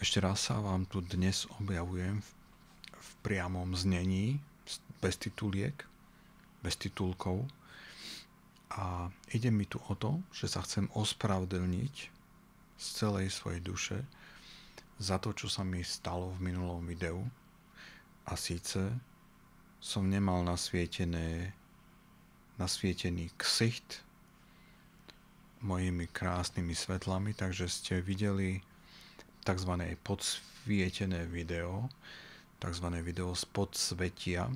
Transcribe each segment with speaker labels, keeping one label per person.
Speaker 1: Ešte raz sa vám tu dnes objavujem v priamom znení, bez tituliek, bez titulkov. A ide mi tu o to, že sa chcem ospravedlniť z celej svojej duše za to, čo sa mi stalo v minulom videu. A síce som nemal nasvietený ksicht mojimi krásnymi svetlami, takže ste videli tzv. Podsvietené video, tzv. Video z podsvetia.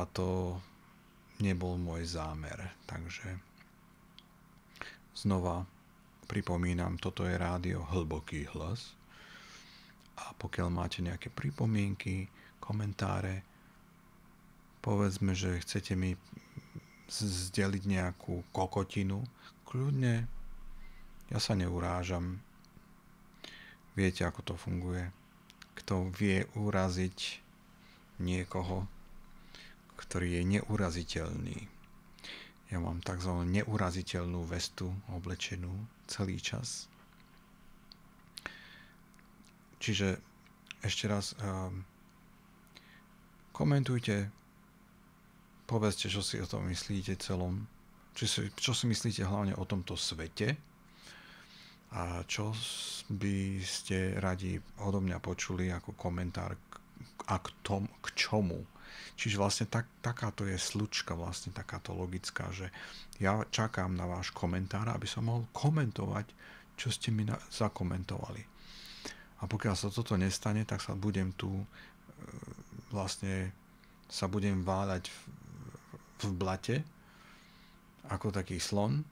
Speaker 1: A to nebol môj zámer. Takže znova pripomínam, toto je rádio Hlboký hlas. A pokiaľ máte nejaké pripomienky, komentáre, povedzme, že chcete mi zdeliť nejakú kokotinu, kľudne, ja sa neurážam. Viete, ako to funguje. Kto vie uraziť niekoho, ktorý je neuraziteľný. Ja mám tzv. Neuraziteľnú vestu oblečenú celý čas. Čiže ešte raz komentujte, povedzte, čo si o tom myslíte celom, čo si myslíte hlavne o tomto svete a čo by ste radi odo mňa počuli ako komentár k čomu. Čiže vlastne takáto je slučka, vlastne takáto logická, že ja čakám na váš komentár, aby som mohol komentovať, čo ste mi zakomentovali. A pokiaľ sa toto nestane, tak sa budem tu sa budem váľať v blate ako taký slon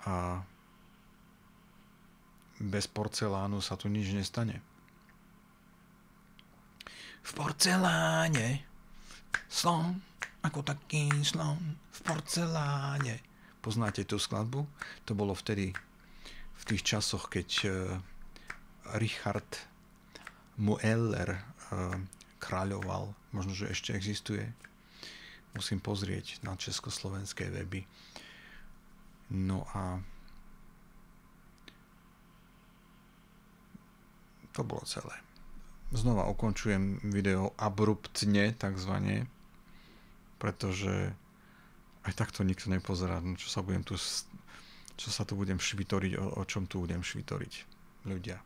Speaker 1: a bez porcelánu sa tu nič nestane. V porceláne slon, ako taký slon, v porceláne. Poznáte tú skladbu? To bolo vtedy, v tých časoch, keď Richard Mueller kráľoval. Možno, že ešte existuje. Musím pozrieť na československé weby. No a to bolo celé. Znova ukončujem video abruptne, takzvané, pretože aj takto nikto nepozerá, čo sa tu budem švitoriť, o čom tu budem švitoriť, ľudia.